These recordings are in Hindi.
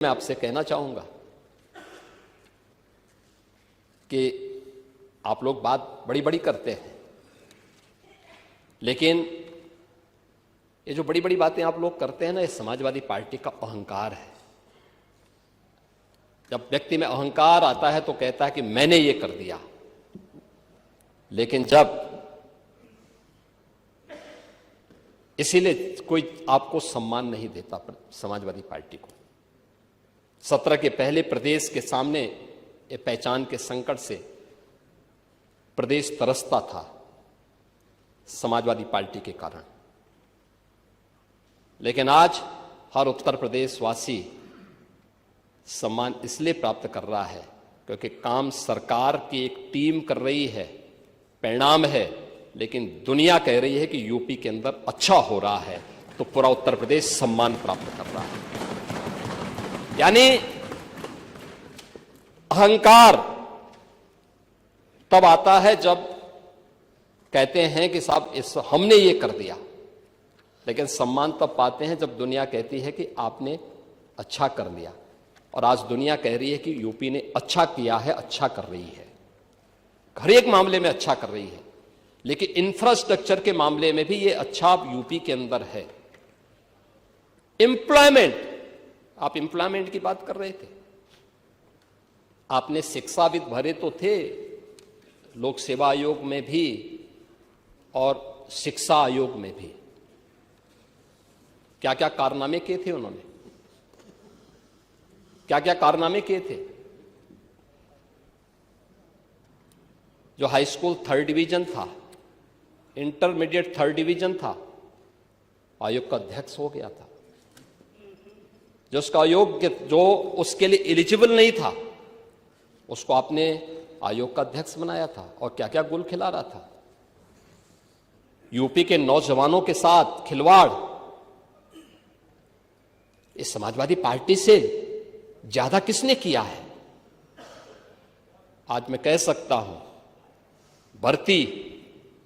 मैं आपसे कहना चाहूंगा कि आप लोग बात बड़ी बड़ी करते हैं, लेकिन ये जो बड़ी बड़ी बातें आप लोग करते हैं ना, ये समाजवादी पार्टी का अहंकार है। जब व्यक्ति में अहंकार आता है तो कहता है कि मैंने ये कर दिया, लेकिन जब इसीलिए कोई आपको सम्मान नहीं देता समाजवादी पार्टी को। 17 के पहले प्रदेश के सामने ये पहचान के संकट से प्रदेश तरसता था समाजवादी पार्टी के कारण, लेकिन आज हर उत्तर प्रदेश वासी सम्मान इसलिए प्राप्त कर रहा है क्योंकि काम सरकार की एक टीम कर रही है, परिणाम है, लेकिन दुनिया कह रही है कि यूपी के अंदर अच्छा हो रहा है, तो पूरा उत्तर प्रदेश सम्मान प्राप्त कर रहा है। यानी अहंकार तब आता है जब कहते हैं कि साहब हमने ये कर दिया, लेकिन सम्मान तब पाते हैं जब दुनिया कहती है कि आपने अच्छा कर लिया। और आज दुनिया कह रही है कि यूपी ने अच्छा किया है, अच्छा कर रही है, हर एक मामले में अच्छा कर रही है, लेकिन इंफ्रास्ट्रक्चर के मामले में भी ये अच्छा यूपी के अंदर है। एम्प्लॉयमेंट, आप एम्प्लॉयमेंट की बात कर रहे थे, आपने शिक्षाविद भरे तो थे लोक सेवा आयोग में भी और शिक्षा आयोग में भी, क्या क्या कारनामे किए थे उन्होंने, क्या क्या कारनामे किए थे। जो हाई स्कूल 3rd डिवीजन था, इंटरमीडिएट 3rd डिवीजन था, आयोग का अध्यक्ष हो गया था। जो उसका आयोग जो उसके लिए एलिजिबल नहीं था, उसको आपने आयोग का अध्यक्ष बनाया था, और क्या क्या गुल खिला रहा था। यूपी के नौजवानों के साथ खिलवाड़ इस समाजवादी पार्टी से ज्यादा किसने किया है। आज मैं कह सकता हूं, भर्ती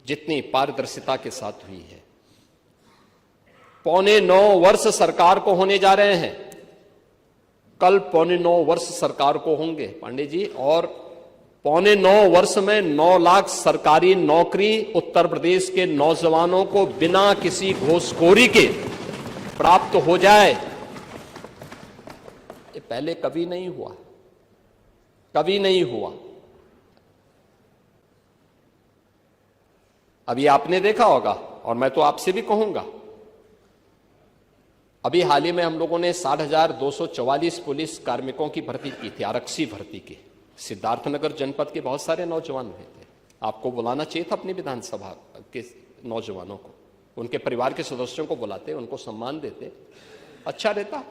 जितनी पारदर्शिता के साथ हुई है, 8.25 वर्ष सरकार को होने जा रहे हैं, कल 8.25 वर्ष सरकार को होंगे पांडे जी, और 8.25 वर्ष में 9 लाख सरकारी नौकरी उत्तर प्रदेश के नौजवानों को बिना किसी घूसखोरी के प्राप्त हो जाए, ये पहले कभी नहीं हुआ, कभी नहीं हुआ। अभी आपने देखा होगा, और मैं तो आपसे भी कहूंगा, अभी हाल ही में हम लोगों ने 60,244 पुलिस कार्मिकों की भर्ती की थी, आरक्षी भर्ती की। सिद्धार्थनगर जनपद के बहुत सारे नौजवान हुए थे। आपको बुलाना चाहिए था अपनी विधानसभा के नौजवानों को, उनके परिवार के सदस्यों को बुलाते, उनको सम्मान देते, अच्छा रहता,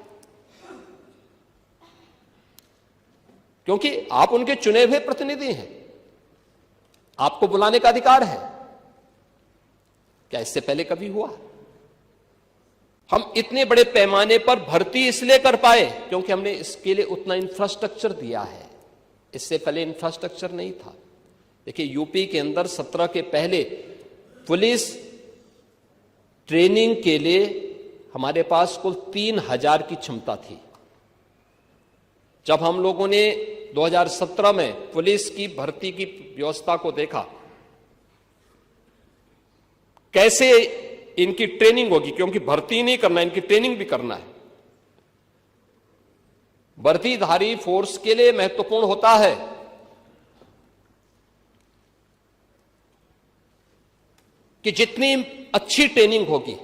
क्योंकि आप उनके चुने हुए प्रतिनिधि हैं, आपको बुलाने का अधिकार है। क्या इससे पहले कभी हुआ? हम इतने बड़े पैमाने पर भर्ती इसलिए कर पाए क्योंकि हमने इसके लिए उतना इंफ्रास्ट्रक्चर दिया है। इससे पहले इंफ्रास्ट्रक्चर नहीं था। देखिए, यूपी के अंदर 17 के पहले पुलिस ट्रेनिंग के लिए हमारे पास कुल 3,000 की क्षमता थी। जब हम लोगों ने 2017 में पुलिस की भर्ती की व्यवस्था को देखा, कैसे इनकी ट्रेनिंग होगी, क्योंकि भर्ती नहीं करना, इनकी ट्रेनिंग भी करना है। वर्दीधारी फोर्स के लिए महत्वपूर्ण होता है कि जितनी अच्छी ट्रेनिंग होगी,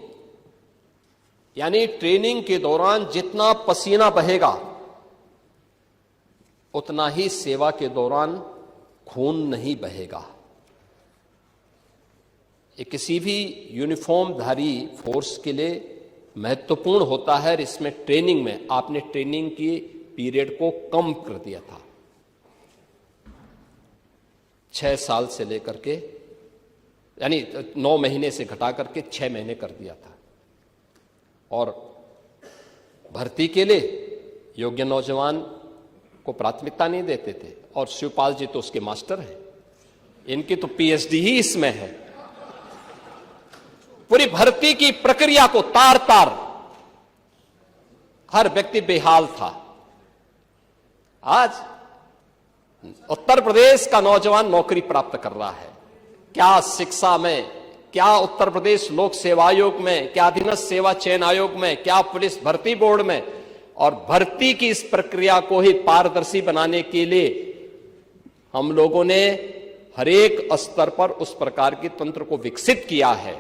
यानी ट्रेनिंग के दौरान जितना पसीना बहेगा, उतना ही सेवा के दौरान खून नहीं बहेगा। ये किसी भी यूनिफॉर्मधारी फोर्स के लिए महत्वपूर्ण होता है। और इसमें ट्रेनिंग में आपने ट्रेनिंग की पीरियड को कम कर दिया था, 6 साल से लेकर के, यानी 9 महीने से घटा करके 6 महीने कर दिया था। और भर्ती के लिए योग्य नौजवान को प्राथमिकता नहीं देते थे। और शिवपाल जी तो उसके मास्टर हैं, इनकी तो पीएचडी ही इसमें है। पूरी भर्ती की प्रक्रिया को तार तार हर व्यक्ति बेहाल था। आज उत्तर प्रदेश का नौजवान नौकरी प्राप्त कर रहा है। क्या शिक्षा में, क्या उत्तर प्रदेश लोक सेवा आयोग में, क्या अधीनस्थ सेवा चयन आयोग में, क्या पुलिस भर्ती बोर्ड में, और भर्ती की इस प्रक्रिया को ही पारदर्शी बनाने के लिए हम लोगों ने हर एक स्तर पर उस प्रकार के तंत्र को विकसित किया है।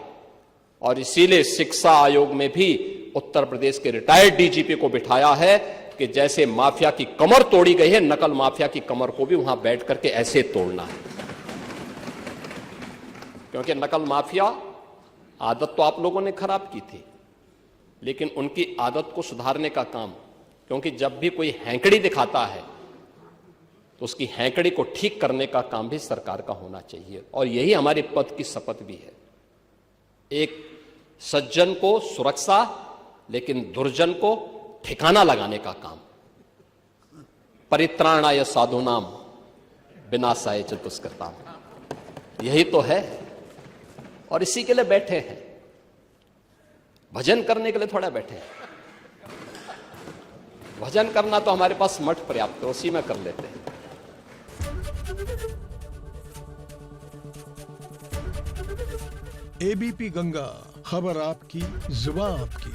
और इसीलिए शिक्षा आयोग में भी उत्तर प्रदेश के रिटायर्ड डीजीपी को बिठाया है कि जैसे माफिया की कमर तोड़ी गई है, नकल माफिया की कमर को भी वहां बैठ करके ऐसे तोड़ना है। क्योंकि नकल माफिया आदत तो आप लोगों ने खराब की थी, लेकिन उनकी आदत को सुधारने का काम, क्योंकि जब भी कोई हैंकड़ी दिखाता है तो उसकी हैंकड़ी को ठीक करने का काम भी सरकार का होना चाहिए। और यही हमारे पद की शपथ भी है। एक सज्जन को सुरक्षा, लेकिन दुर्जन को ठिकाना लगाने का काम। परित्राणाय साधूनाम विनाशाय च दुष्कृताम, यही तो है। और इसी के लिए बैठे हैं, भजन करने के लिए थोड़ा बैठे हैं। भजन करना तो हमारे पास मठ पर्याप्त है, उसी में कर लेते हैं। एबीपी गंगा, खबर आपकी, जुबान आपकी।